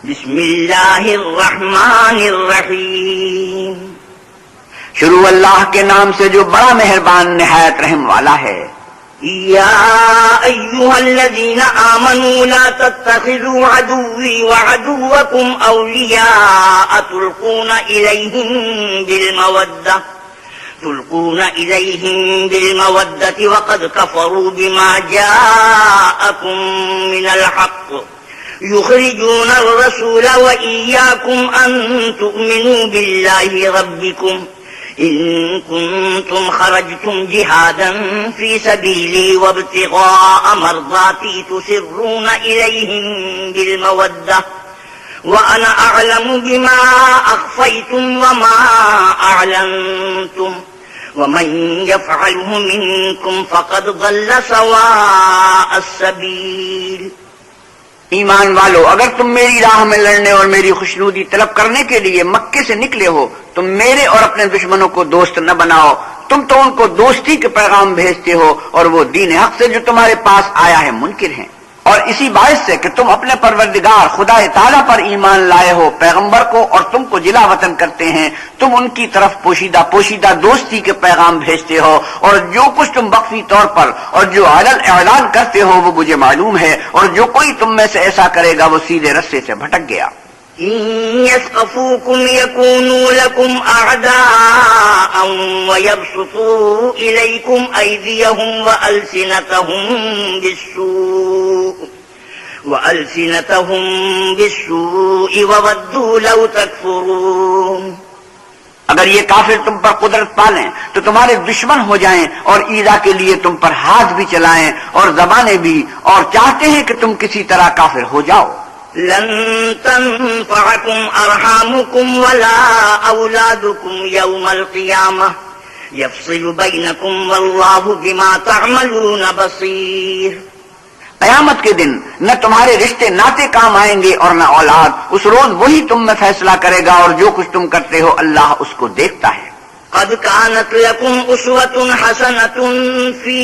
بسم اللہ الرحمن الرحیم، شروع اللہ کے نام سے جو بڑا مہربان نہایت رحم والا ہے۔ یا ایھا الذین آمنوا لا تتخذوا عدوی وعدوکم اولیاء تلقون الیہم بالمودة وقد کفروا بما جاءکم من الحق يخرجون الرسول وإياكم أن تؤمنوا بالله ربكم إن كنتم خرجتم جهادا في سبيلي وابتغاء مرضاتي تسرون إليهم بالمودة وأنا أعلم بما أخفيتم وما أعلنتم ومن يفعله منكم فقد ضل سواء السبيل۔ ایمان والو، اگر تم میری راہ میں لڑنے اور میری خوشنودی طلب کرنے کے لیے مکے سے نکلے ہو، تم میرے اور اپنے دشمنوں کو دوست نہ بناؤ۔ تم تو ان کو دوستی کے پیغام بھیجتے ہو اور وہ دین حق سے جو تمہارے پاس آیا ہے منکر ہیں، اور اسی باعث سے کہ تم اپنے پروردگار خدا تعالیٰ پر ایمان لائے ہو، پیغمبر کو اور تم کو جلا وطن کرتے ہیں، تم ان کی طرف پوشیدہ دوستی کے پیغام بھیجتے ہو، اور جو کچھ تم مخفی طور پر اور جو اعلان کرتے ہو وہ مجھے معلوم ہے، اور جو کوئی تم میں سے ایسا کرے گا وہ سیدھے رستے سے بھٹک گیا۔ إن يثقفوكم يكونوا لكم أعداء ويبسطوا إليكم أيديهم وألسنتهم بالسوء وودوا لو تكفرون۔ اگر یہ کافر تم پر قدرت پالیں تو تمہارے دشمن ہو جائیں اور ایذا کے لیے تم پر ہاتھ بھی چلائیں اور زبانیں بھی، اور چاہتے ہیں کہ تم کسی طرح کافر ہو جاؤ۔ لن تنفعكم أرحامكم ولا أولادكم يوم القيامة يفصل بينكم والله بما تعملون بصير۔ قیامت کے دن نہ تمہارے رشتے ناتے کام آئیں گے اور نہ اولاد، اس روز وہی تم میں فیصلہ کرے گا، اور جو کچھ تم کرتے ہو اللہ اس کو دیکھتا ہے۔ قد كانت لكم أسوة حسنة في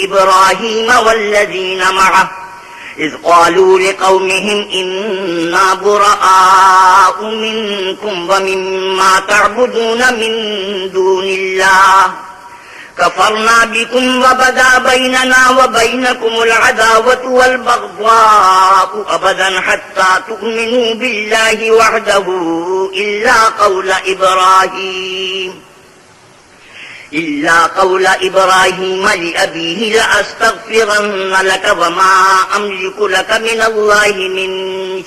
إبراهيم والذين معه إذ قالوا لقومهم إنا براء منكم ومما تعبدون من دون الله كفرنا بكم وبدا بيننا وبينكم العداوة والبغضاء أبدا حتى تؤمنوا بالله وحده إلا قول إبراهيم لأبيه لأستغفرن لك وما أملك لك من الله من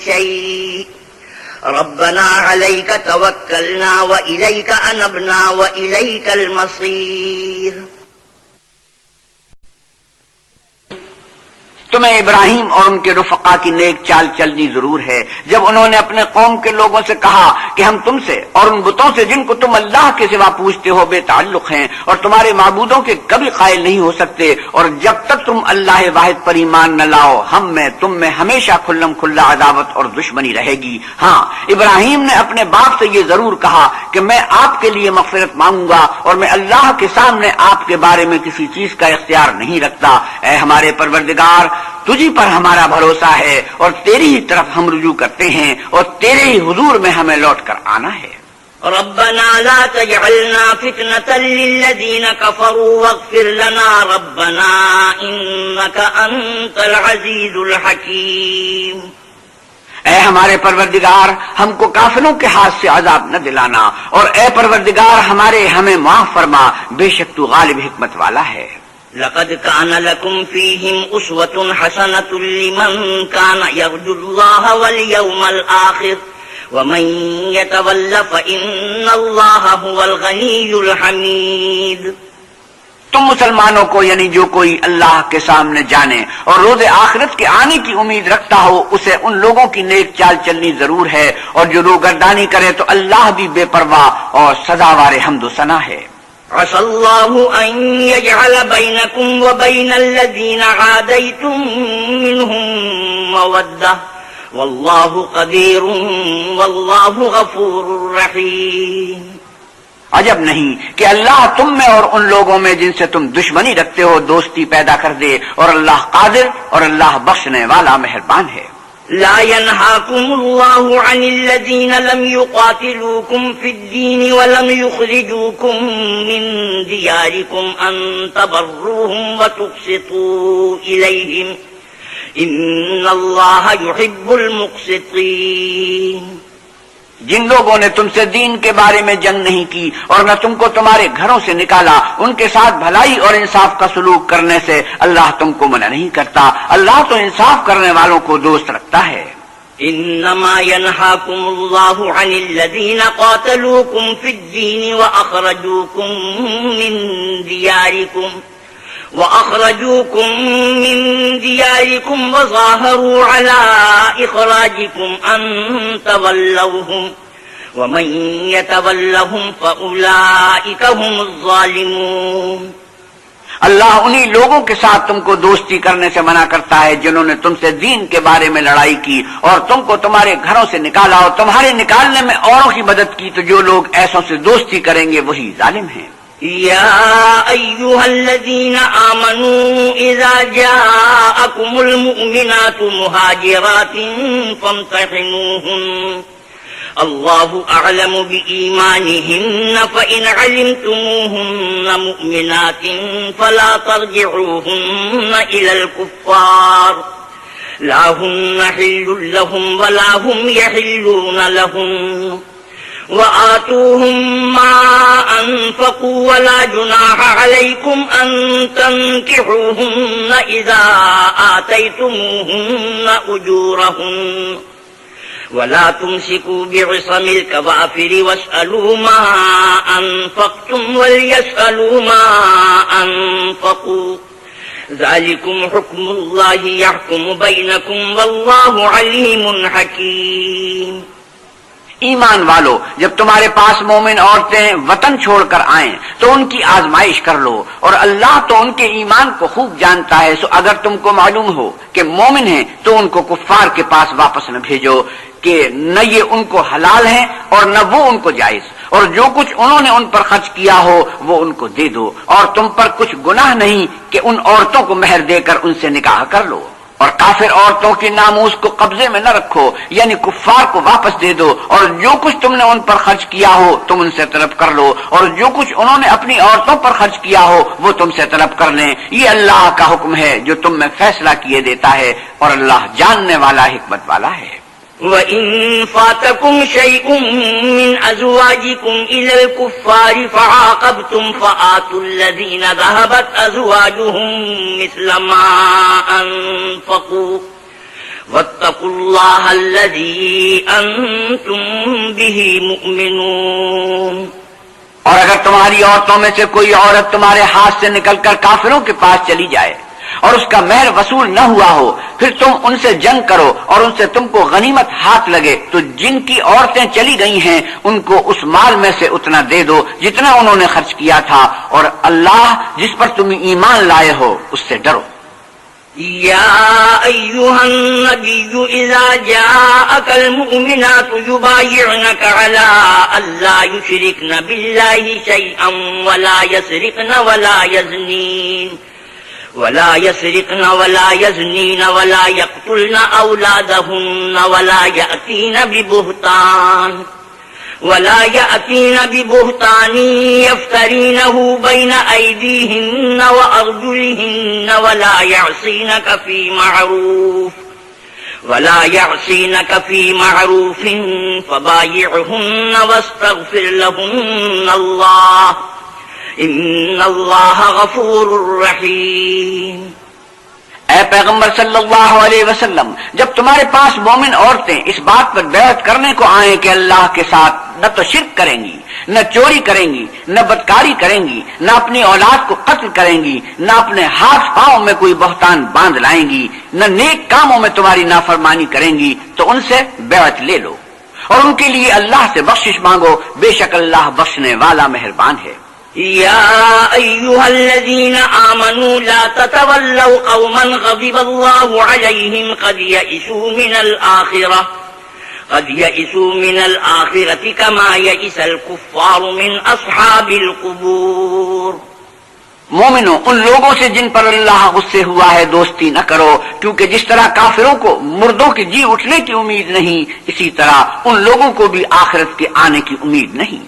شيء ربنا عليك توكلنا وإليك أنبنا وإليك المصير۔ تمہیں ابراہیم اور ان کے رفقا کی نیک چال چلنی ضرور ہے، جب انہوں نے اپنے قوم کے لوگوں سے کہا کہ ہم تم سے اور ان بتوں سے جن کو تم اللہ کے سوا پوجتے ہو بے تعلق ہیں اور تمہارے معبودوں کے کبھی قائل نہیں ہو سکتے، اور جب تک تم اللہ واحد پر ایمان نہ لاؤ ہم میں تم میں ہمیشہ کھلم کھلا عداوت اور دشمنی رہے گی۔ ہاں، ابراہیم نے اپنے باپ سے یہ ضرور کہا کہ میں آپ کے لیے مغفرت مانگوں گا اور میں اللہ کے سامنے آپ کے بارے میں کسی چیز کا اختیار نہیں رکھتا۔ اے ہمارے پروردگار، تجھی پر ہمارا بھروسہ ہے اور تیری ہی طرف ہم رجوع کرتے ہیں اور تیرے ہی حضور میں ہمیں لوٹ کر آنا ہے۔ ربنا لا تجعلنا فتنة للذين كفروا واغفر لنا ربنا إنك أنت العزيز الحكيم۔ اے ہمارے پروردگار، ہم کو کافروں کے ہاتھ سے عذاب نہ دلانا، اور اے پروردگار ہمیں معاف فرما، بے شک تو غالب حکمت والا ہے۔ لقد كان لكم فيهم أسوة حسنة لمن كان يرجو الله واليوم الآخر ومن يتول فإن الله هو الغني الحميد۔ تم مسلمانوں کو یعنی جو کوئی اللہ کے سامنے جانے اور روز آخرت کے آنے کی امید رکھتا ہو اسے ان لوگوں کی نیک چال چلنی ضرور ہے، اور جو روگردانی کرے تو اللہ بھی بے پرواہ اور سزاوار حمد و ثنا ہے۔ عسى الله أن يجعل بينكم وبين الذين عاديتم منهم مودة والله قدير والله غفور رحيم۔ عجب نہیں کہ اللہ تم میں اور ان لوگوں میں جن سے تم دشمنی رکھتے ہو دوستی پیدا کر دے، اور اللہ قادر اور اللہ بخشنے والا مہربان ہے۔ لا ينهاكم الله عن الذين لم يقاتلوكم في الدين ولم يخرجوكم من دياركم أن تبروهم وتقسطوا إليهم إن الله يحب المقسطين. جن لوگوں نے تم سے دین کے بارے میں جنگ نہیں کی اور نہ تم کو تمہارے گھروں سے نکالا، ان کے ساتھ بھلائی اور انصاف کا سلوک کرنے سے اللہ تم کو منع نہیں کرتا. اللہ تو انصاف کرنے والوں کو دوست رکھتا ہے. انما ينهاكم الله عن الذين قاتلوكم في الدين واخرجوكم من دياركم وظاهروا على اخراجكم ان تولوهم ومن يتولهم فاولئك هم الظالمون. اللہ انہی لوگوں کے ساتھ تم کو دوستی کرنے سے منع کرتا ہے جنہوں نے تم سے دین کے بارے میں لڑائی کی اور تم کو تمہارے گھروں سے نکالا اور تمہارے نکالنے میں اوروں کی مدد کی، تو جو لوگ ایسوں سے دوستی کریں گے وہی ظالم ہیں. يا أيها الذين آمنوا إذا جاءكم المؤمنات مهاجرات فامتحنوهن الله أعلم بإيمانهن فإن علمتموهن مؤمنات فلا ترجعوهن إلى الكفار لا هن حل لهم ولا هم يحلون لهم وآتوهم ما أنفقوا ولا جناح عليكم أن تنكحوهن إذا آتيتموهن أجورهن ولا تمسكوا بعصم الكوافر واسألوا ما أنفقتم وليسألوا ما أنفقوا ذلكم حكم الله يحكم بينكم والله عليم حكيم. ایمان والو، جب تمہارے پاس مومن عورتیں وطن چھوڑ کر آئیں تو ان کی آزمائش کر لو، اور اللہ تو ان کے ایمان کو خوب جانتا ہے. سو اگر تم کو معلوم ہو کہ مومن ہیں تو ان کو کفار کے پاس واپس نہ بھیجو کہ نہ یہ ان کو حلال ہیں اور نہ وہ ان کو جائز، اور جو کچھ انہوں نے ان پر خرچ کیا ہو وہ ان کو دے دو، اور تم پر کچھ گناہ نہیں کہ ان عورتوں کو مہر دے کر ان سے نکاح کر لو. اور کافر عورتوں کی ناموس کو قبضے میں نہ رکھو، یعنی کفار کو واپس دے دو، اور جو کچھ تم نے ان پر خرچ کیا ہو تم ان سے طلب کر لو، اور جو کچھ انہوں نے اپنی عورتوں پر خرچ کیا ہو وہ تم سے طلب کر لیں. یہ اللہ کا حکم ہے جو تم میں فیصلہ کیے دیتا ہے، اور اللہ جاننے والا حکمت والا ہے. وَإِن فَاتَكُمْ شَيْءٌ مِّنْ أَزْوَاجِكُمْ إِلَى الْكُفَّارِ فَعَاقَبْتُمْ فَآتُوا الَّذِينَ ذَهَبَتْ أَزْوَاجُهُم مِّثْلَ مَا أَنفَقُوا وَاتَّقُوا اللَّهَ الَّذِي أَنتُم بِهِ مُؤْمِنُونَ. اور اگر تمہاری عورتوں میں سے کوئی عورت تمہارے ہاتھ سے نکل کر کافروں کے پاس چلی جائے اور اس کا مہر وصول نہ ہوا ہو، پھر تم ان سے جنگ کرو اور ان سے تم کو غنیمت ہاتھ لگے، تو جن کی عورتیں چلی گئی ہیں ان کو اس مال میں سے اتنا دے دو جتنا انہوں نے خرچ کیا تھا، اور اللہ جس پر تم ایمان لائے ہو اس سے ڈرو. يا أيها النبي إذا جاءك المؤمنات يبايعنك على ألا يشركن بالله شيئا ولا يسرقن ولا يزنين ولا يقتلن أولادهن ولا يأتين ببهتان يفترينه بين أيديهن وأرجلهن ولا يعصينك في معروف فبايعهن واستغفر لهن الله ان اللہ غفور رحیم. اے پیغمبر صلی اللہ علیہ وسلم، جب تمہارے پاس مومن عورتیں اس بات پر بیعت کرنے کو آئیں کہ اللہ کے ساتھ نہ تو شرک کریں گی، نہ چوری کریں گی، نہ بدکاری کریں گی، نہ اپنی اولاد کو قتل کریں گی، نہ اپنے ہاتھ پاؤں میں کوئی بہتان باندھ لائیں گی، نہ نیک کاموں میں تمہاری نافرمانی کریں گی، تو ان سے بیعت لے لو اور ان کے لیے اللہ سے بخشش مانگو، بے شک اللہ بخشنے والا مہربان ہے. يا أيها الذين آمنوا لا تتولوا قوما غضب الله عليهم قد يئسوا من الآخرة كما يئس الكفار من أصحاب القبور. مومنوں، ان لوگوں سے جن پر اللہ غصے ہوا ہے دوستی نہ کرو، کیونکہ جس طرح کافروں کو مردوں کے جی اٹھنے کی امید نہیں، اسی طرح ان لوگوں کو بھی آخرت کے آنے کی امید نہیں۔